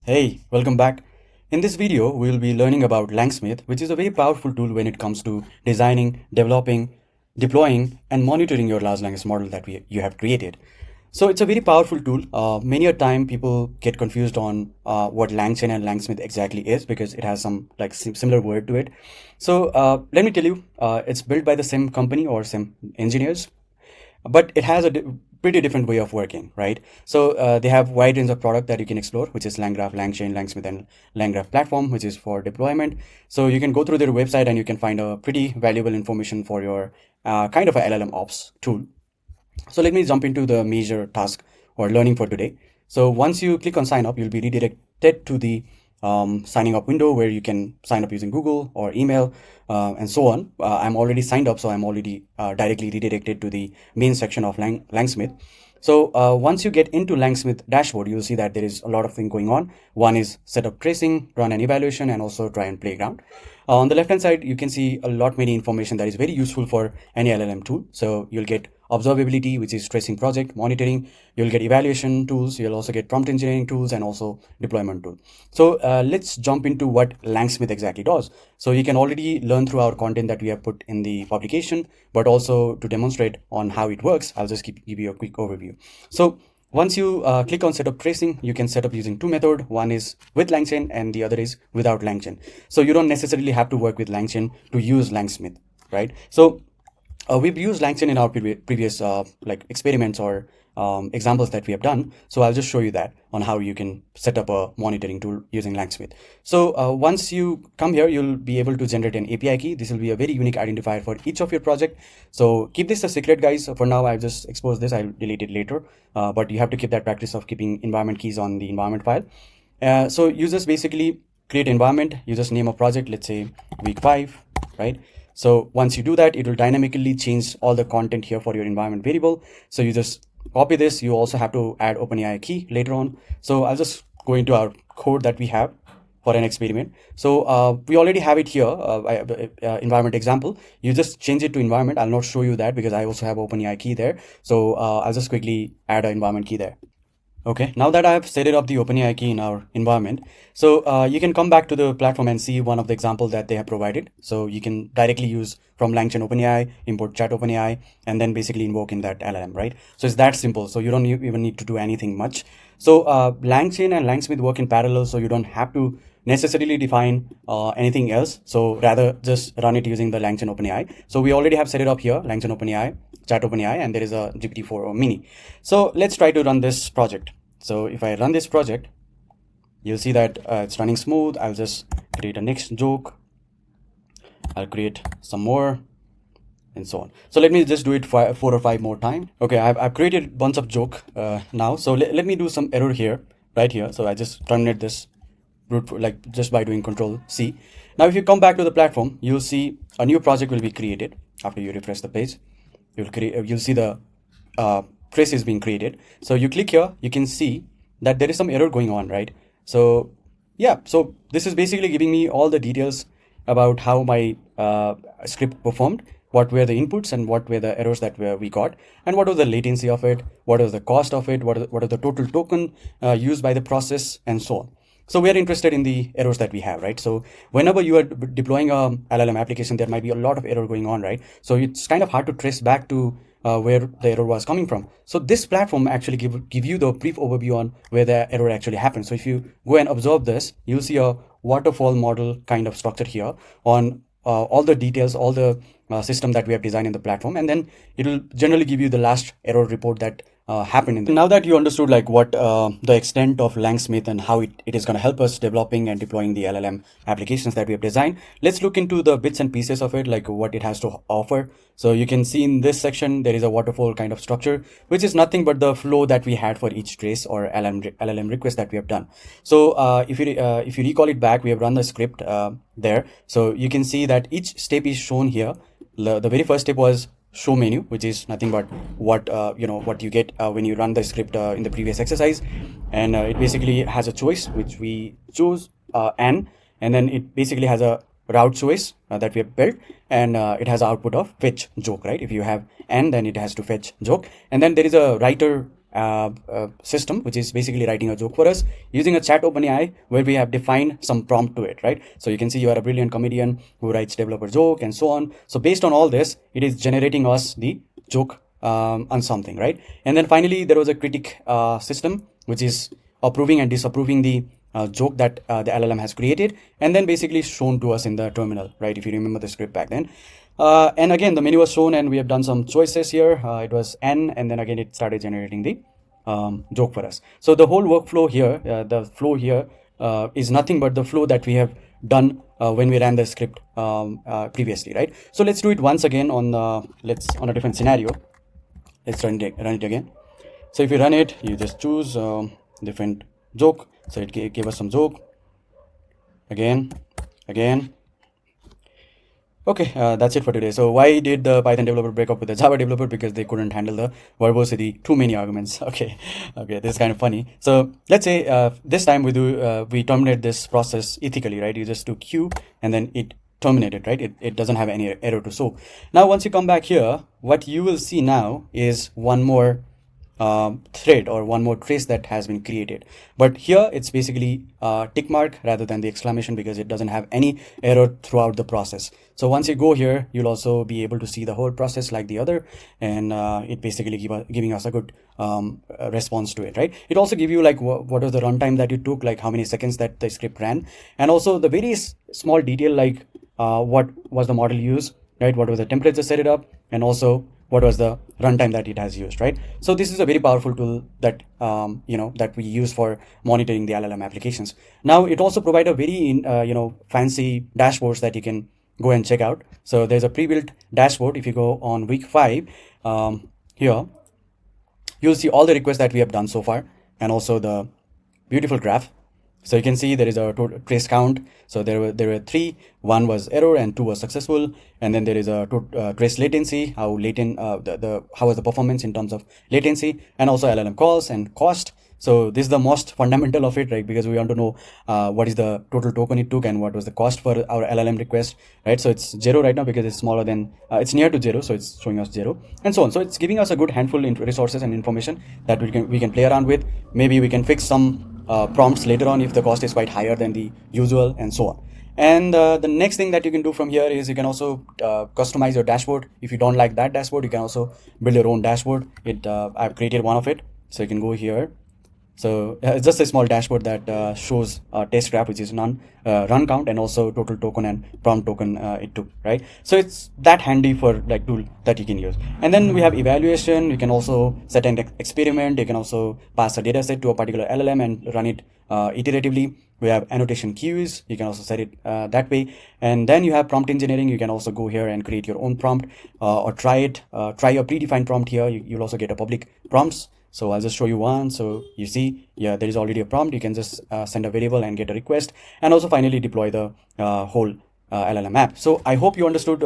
Hey, welcome back. In this video, we will be learning about LangSmith, which is a very powerful tool when it comes to designing, developing, deploying, and monitoring your large language model that you have created. So it's a very powerful tool. Many a time people get confused on what LangChain and LangSmith exactly is because it has some similar word to it. So let me tell you, it's built by the same company or same engineers, but it has a pretty different way of working, right? So they have wide range of product that you can explore, which is LangGraph, LangChain, LangSmith, and LangGraph platform, which is for deployment. So you can go through their website and you can find a pretty valuable information for your kind of a LLM ops tool. So let me jump into the major task or learning for today. So once you click on sign up, you'll be redirected to the signing up window where you can sign up using Google or email and so on. I'm already signed up, so I'm already directly redirected to the main section of LangSmith. So once you get into LangSmith dashboard, you'll see that there is a lot of things going on. One is setup tracing, run an evaluation, and also try and playground. On the left hand side, you can see a lot many information that is very useful for any LLM tool. So you'll get observability, which is tracing project monitoring. You'll get evaluation tools. You'll also get prompt engineering tools and also deployment tool. So let's jump into what LangSmith exactly does. So you can already learn through our content that we have put in the publication, but also to demonstrate on how it works, I'll just give you a quick overview. So once you click on setup tracing, you can set up using two methods. One is with LangChain and the other is without LangChain. So you don't necessarily have to work with LangChain to use LangSmith, right? So we've used LangChain in our previous experiments or examples that we have done. So I'll just show you that on how you can set up a monitoring tool using LangSmith. So once you come here, you'll be able to generate an API key. This will be a very unique identifier for each of your project. So keep this a secret, guys. For now, I've just exposed this. I'll delete it later. But you have to keep that practice of keeping environment keys on the environment file. So you just basically create environment. You just name a project. Let's say week 5, right? So once you do that, it will dynamically change all the content here for your environment variable. So you just copy this. You also have to add OpenAI key later on. So I'll just go into our code that we have for an experiment. So we already have it here, environment example. You just change it to environment. I'll not show you that because I also have OpenAI key there. So I'll just quickly add an environment key there. Okay, now that I've set it up the OpenAI key in our environment, so you can come back to the platform and see one of the examples that they have provided. So you can directly use from LangChain OpenAI, import chat OpenAI, and then basically invoke in that LLM, right? So it's that simple. So you don't even need to do anything much. So LangChain and LangSmith work in parallel, so you don't have to necessarily define anything else. So rather just run it using the LangChain OpenAI. So we already have set it up here, LangChain OpenAI, chat OpenAI, and there is a GPT-4 mini. So let's try to run this project. So if I run this project, you'll see that it's running smooth. I'll just create a next joke. I'll create some more and so on. So let me just do it 4 or 5 more times. Okay, I've created a bunch of joke now. So let me do some error here, right here. So I just terminate this just by doing Control-C. Now, if you come back to the platform, you'll see a new project will be created after you refresh the page. You'll see the trace is being created. So you click here, you can see that there is some error going on, right? So yeah, so this is basically giving me all the details about how my script performed, what were the inputs and what were the errors that we got, and what was the latency of it, what was the cost of it, what are the total token used by the process, and so on. So we are interested in the errors that we have, right? So whenever you are deploying a LLM application, there might be a lot of error going on, right? So it's kind of hard to trace back to where the error was coming from. So this platform actually give you the brief overview on where the error actually happened. So if you go and observe this, you'll see a waterfall model kind of structure here on all the details, all the system that we have designed in the platform, and then it will generally give you the last error report that happened. Now that you understood what the extent of LangSmith and how it is going to help us developing and deploying the LLM applications that we have designed, let's look into the bits and pieces of it, like what it has to offer. So you can see in this section, there is a waterfall kind of structure, which is nothing but the flow that we had for each trace or LLM request that we have done. So if you recall it back, we have run the script there. So you can see that each step is shown here. The very first step was show menu, which is nothing but what you get when you run the script in the previous exercise, and it basically has a choice which we choose and then it basically has a route choice that we have built, and it has an output of fetch joke, right? If you have n, then it has to fetch joke, and then there is a writer system, which is basically writing a joke for us using a chat OpenAI, where we have defined some prompt to it, right? So you can see you are a brilliant comedian who writes developer joke and so on. So based on all this, it is generating us the joke on something, right? And then finally, there was a critic system, which is approving and disapproving the joke that the LLM has created, and then basically shown to us in the terminal, right? If you remember the script back then. And again, the menu was shown, and we have done some choices here. It was N, and then again, it started generating the joke for us. So the whole workflow here, the flow here is nothing but the flow that we have done when we ran the script previously, right? So let's do it once again on on a different scenario. Let's run it again. So if you run it, you just choose different joke. So it gave us some joke again. Okay, that's it for today. So why did the Python developer break up with the Java developer? Because they couldn't handle the 𝗂𝗏𝗁𝗍, too many arguments. Okay, this is kind of funny. So let's say this time we terminate this process ethically, right? You just do Q and then it terminated, right? It doesn't have any error to show. Now, once you come back here, what you will see now is one more thread or one more trace that has been created, but here it's basically tick mark rather than the exclamation, because it doesn't have any error throughout the process. So once you go here, you'll also be able to see the whole process like the other, and it basically giving us a good response to it, right? It also give you like what was the runtime that you took, like how many seconds that the script ran, and also the very small detail like what was the model used, right? What was the temperature set it up, and also what was the runtime that it has used, right? So this is a very powerful tool that that we use for monitoring the LLM applications. Now it also provides a very fancy dashboards that you can go and check out. So there's a pre-built dashboard. If you go on week 5 here, you'll see all the requests that we have done so far, and also the beautiful graph. So you can see there is a total trace count. So there were 3. 1 was error and 2 was successful. And then there is a trace latency, how latent how was the performance in terms of latency, and also LLM calls and cost. So this is the most fundamental of it, right? Because we want to know what is the total token it took and what was the cost for our LLM request, right? So it's 0 right now because it's smaller than it's near to 0, so it's showing us 0 and so on. So it's giving us a good handful of resources and information that we can play around with. Maybe we can fix some prompts later on if the cost is quite higher than the usual, and so on. And the next thing that you can do from here is you can also customize your dashboard. If you don't like that dashboard, you can also build your own dashboard. I've created one of it, so you can go here. So it's just a small dashboard that shows test graph, which is run count, and also total token and prompt token it took, right? So it's that handy for like tool that you can use. And then we have evaluation. You can also set an experiment. You can also pass a data set to a particular LLM and run it iteratively. We have annotation queues. You can also set it that way. And then you have prompt engineering. You can also go here and create your own prompt or try a predefined prompt here. You'll also get a public prompts. So I'll just show you one. So you see, yeah, there is already a prompt. You can just send a variable and get a request, and also finally deploy the whole LLM app. So I hope you understood